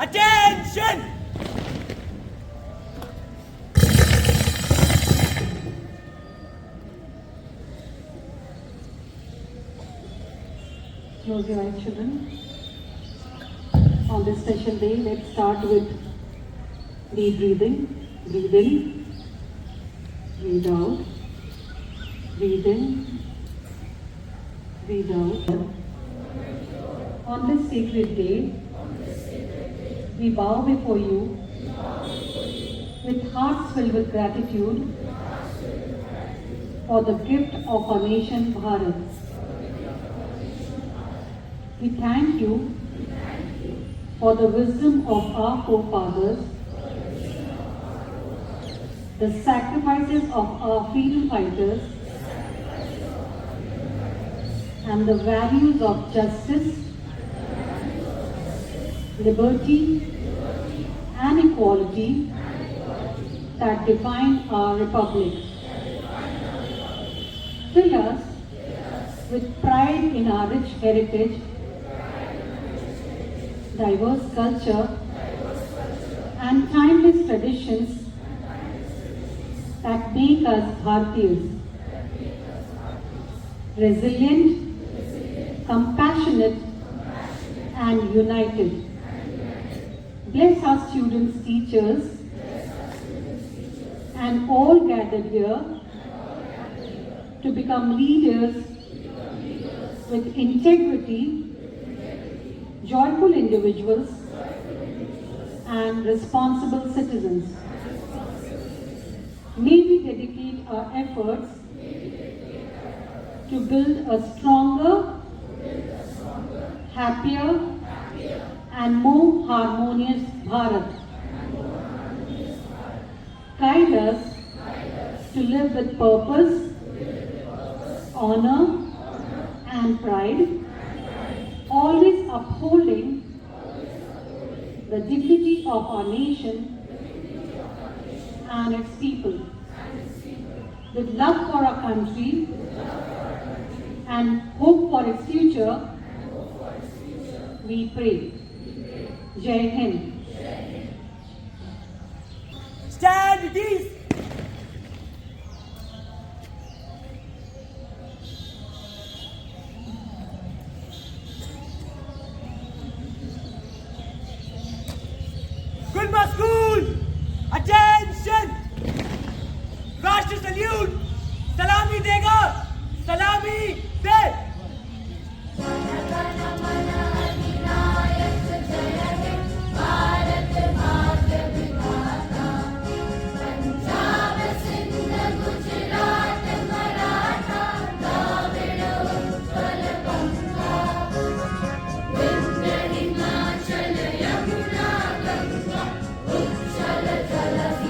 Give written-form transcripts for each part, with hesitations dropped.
Attention! Close your eyes, children. On this special day, let's start with deep breathing. Breathe in, breathe out, breathe in, breathe out. On this sacred day, we bow before you with hearts filled with gratitude for the gift of our nation, Bharat. We thank you for the wisdom of our forefathers, the sacrifices of our freedom fighters, and the values of justice, liberty, and equality that define our republic. Fill us with pride in our rich heritage, diverse culture, and timeless traditions that make us Bharatiyas. Resilient, compassionate, and united. Bless our students, teachers, and all gathered here to become leaders with integrity, joyful individuals, and responsible citizens. May we dedicate our efforts to build a stronger, happier, and more harmonious Bharat. Guide us to live with purpose, honor, and pride, always upholding the dignity of our nation and its people. With love for our country and hope for its future, we pray. Jai Hind. Stand at ease! Gulma School! Attention! Rashtra salute! Salami dega! Salami de! Jala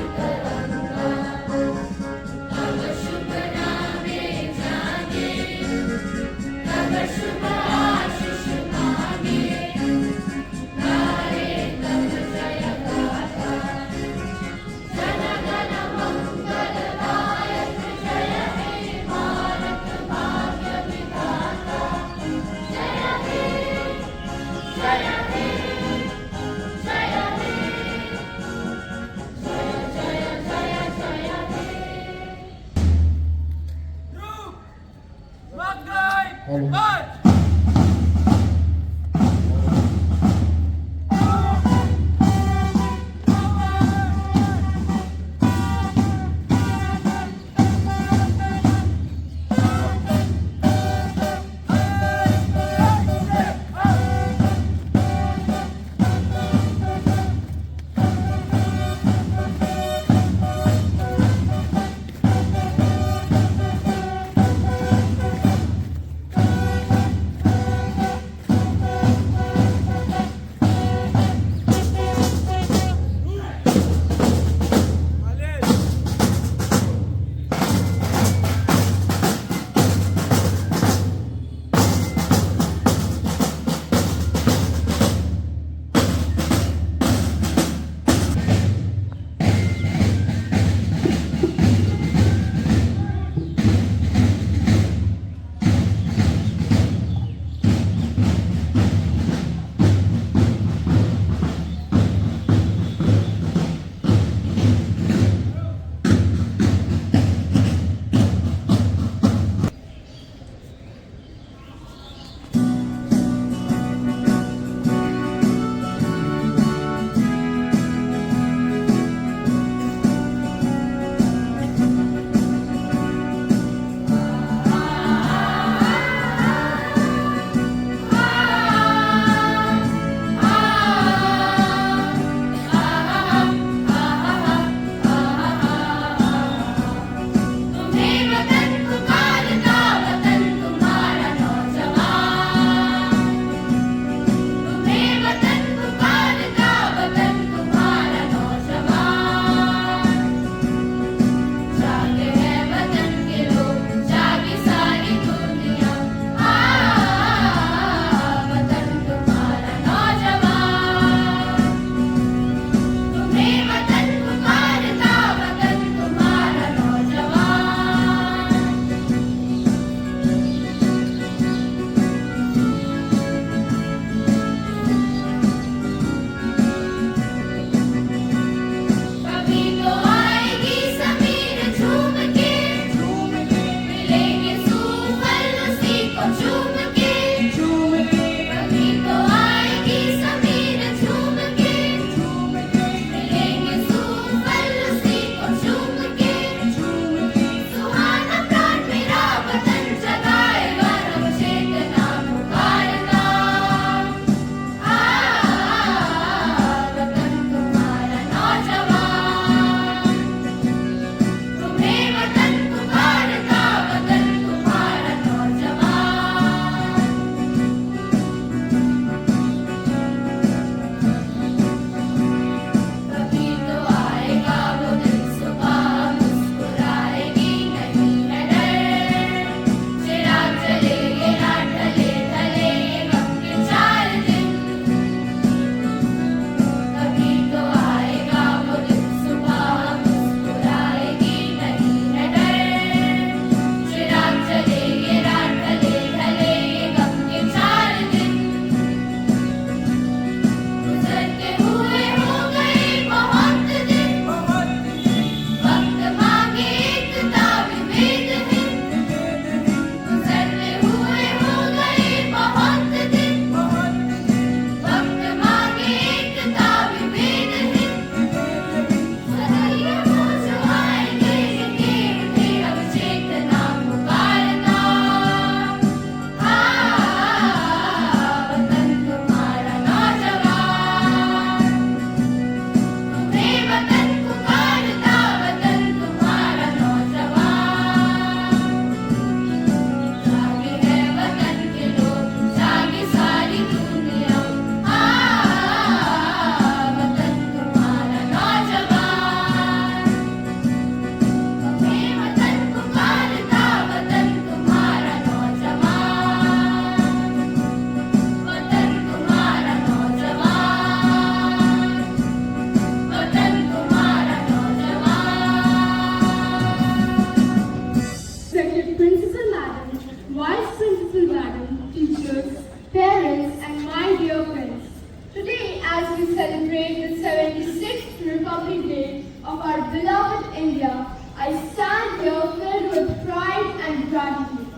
celebrate the 76th Republic Day of our beloved India, I stand here filled with pride and gratitude.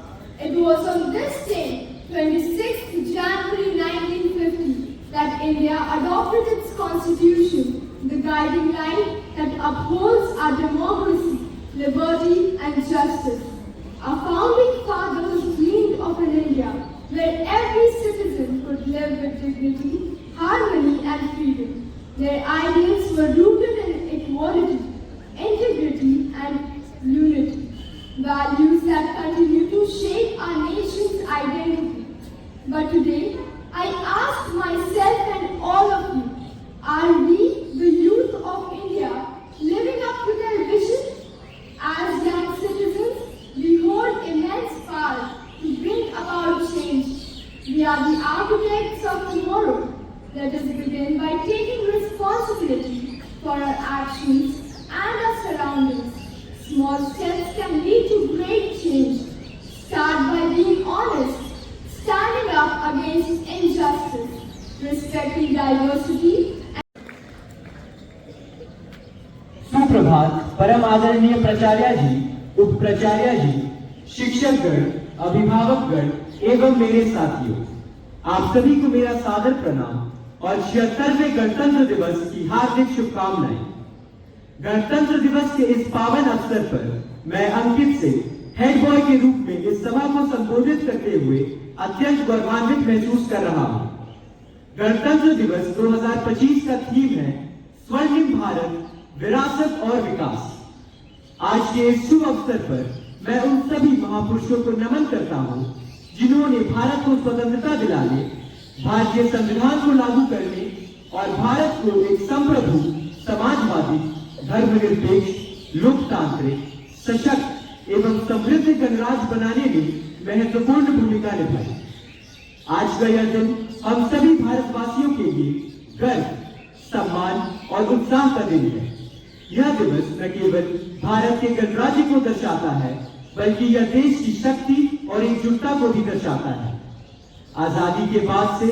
It was on this day, 26th January 1950, that India adopted its constitution, the guiding light that upholds our democracy, liberty and justice. Our founding fathers dreamed of an India where every citizen could live with dignity, harmony and freedom. Their ideals were rooted in equality, integrity and unity, values that continue to shape our nation's identity. But today, I ask myself and all of you, are we, the youth of India, living up to their vision? As young citizens, we hold immense power to bring about change. We are the architects of tomorrow. Let us begin by taking responsibility for our actions and our surroundings. Small steps can lead to great change. Start by being honest, standing up against injustice, respecting diversity. सुप्रभात परम आदरणीय प्राचार्य जी, उप प्राचार्य जी, शिक्षकगण, अभिभावकगण एवं मेरे साथियों, आप सभी को मेरा सादर प्रणाम और 76वें गणतंत्र दिवस की हार्दिक शुभकामनाएं। गणतंत्र दिवस के इस पावन अवसर पर मैं अंकित से हेड बॉय के रूप में इस सभा को संबोधित करते हुए अत्यंत गौरवान्वित महसूस कर रहा हूं। गणतंत्र दिवस 2025 का थीम है स्वर्णिम भारत, विरासत और विकास। आज के इस शुभ अवसर पर मैं उन सभी महापुरुषों को नमन करता हूं जिन्होंने भारत को स्वतंत्रता दिलाने, भारतीय संविधान को लागू करने और भारत को एक संप्रभु, समाजवादी, धर्मनिरपेक्ष, लोकतांत्रिक, सशक्त एवं समृद्ध गणराज्य बनाने में महत्वपूर्ण भूमिका निभाई। आज का यह दिन हम सभी भारतवासियों के लिए गर्व, सम्मान और उत्साह का दिन है। यह दिवस न केवल भारत के गणराज्य को दर्शाता है, बल्कि यह देश की शक्ति और एकजुटता को भी दर्शाता है। आजादी के बाद से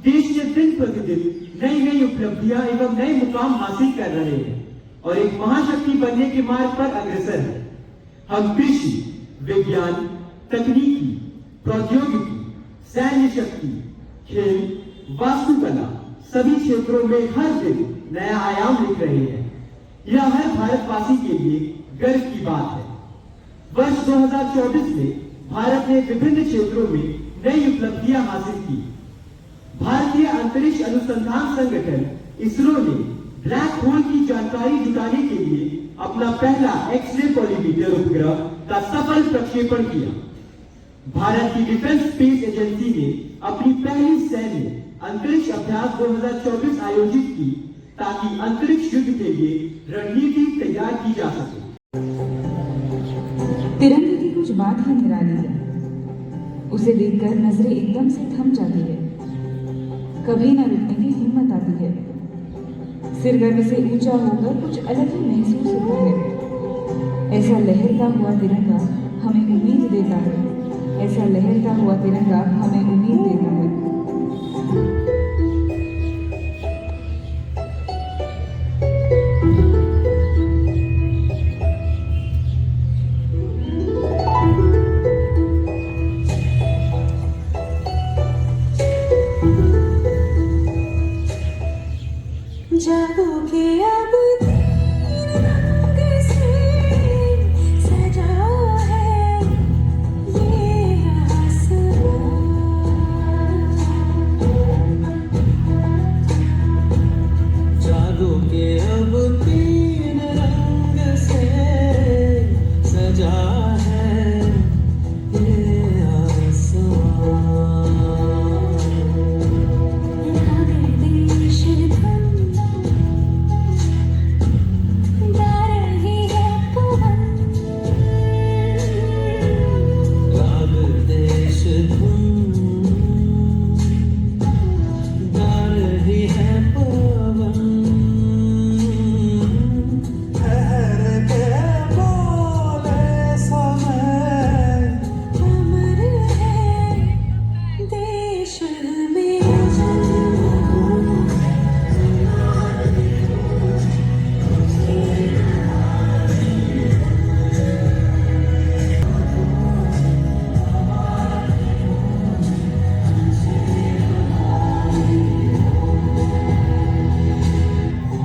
देश ने दिन प्रतिदिन नई नई उपलब्धियां एवं नए मुकाम हासिल कर रहे हैं और एक महाशक्ति बनने के मार्ग पर अग्रसर है। हम कृषि, विज्ञान, तकनीकी, प्रौद्योगिकी, सैन्य शक्ति, खेल, वास्तुकला सभी क्षेत्रों में हर दिन नया आयाम लिख रहे हैं। यह हर भारतवासी के लिए गर्व की बात है। वर्ष 2024 में भारत ने विभिन्न क्षेत्रों में नई उपलब्धियां हासिल की। भारतीय अंतरिक्ष अनुसंधान संगठन इसरो ने ब्लैक होल की जानकारी जुटाने के लिए अपना पहला एक्स-रे कॉलीमीटर उपग्रह का सफल प्रक्षेपण किया। भारत की डिफेंस स्पेस एजेंसी ने अपनी पहली सैन्य अंतरिक्ष अभ्यास 2024 आयोजित की ताकि अंतरिक्ष युद्ध के लिए रणनीति तैयार की जा सके। तिरंगे की कुछ बात ही निराली है। उसे देखकर नजरें एकदम से थम जाती है, कभी न रुकने की हिम्मत आती है। सिर गर्व से ऊंचा होकर कुछ अलग ही महसूस होता है। ऐसा लहरता हुआ तिरंगा हमें उम्मीद देता है। ऐसा लहरता हुआ तिरंगा हमें उम्मीद देता है। जागोगे अब तीन रंग से सजा है ये आसमां। जागोगे अब तीन रंग से सजा है ये आसमां।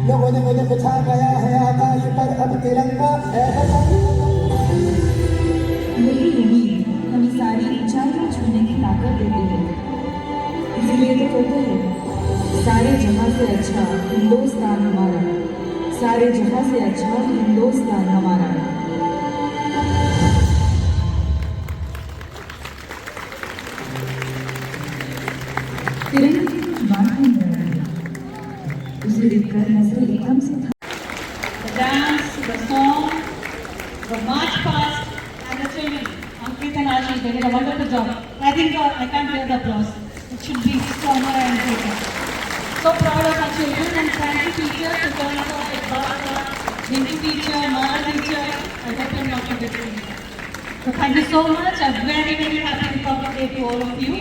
लोगों ने मुझे बिछा गया है आकाश पर अब तिरंगा है यही उम्मीद हमें सारी ऊंचाइयां छूने की ताकत देती है। इसीलिए तो कहते हैं सारे जहां से अच्छा हिंदुस्तान हमारा, सारे जहां से अच्छा हिंदुस्तान हमारा। तिरंगे की कुछ बातें हैं, उसे देखकर नजरें एकदम से The dance, the song, the march past, and the children. Ankit and Ashi, they did a wonderful job. I think I can't hear the applause. It should be stronger and greater. So proud of our children and thank you teachers in terms of Iqbal, Hindu teacher, Mara teacher. I hope you're not forgetting me. So thank you so much. I'm very, very happy Republic Day to all of you.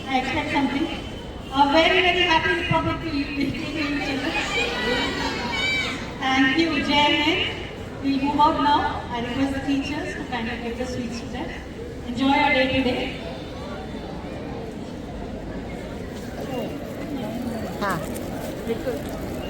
I expect something. A very, very happy Republic Day to you children. Thank you, Jai Hind. We'll move out now. I request the teachers to kind of give the sweets to them. Enjoy your day today. Good.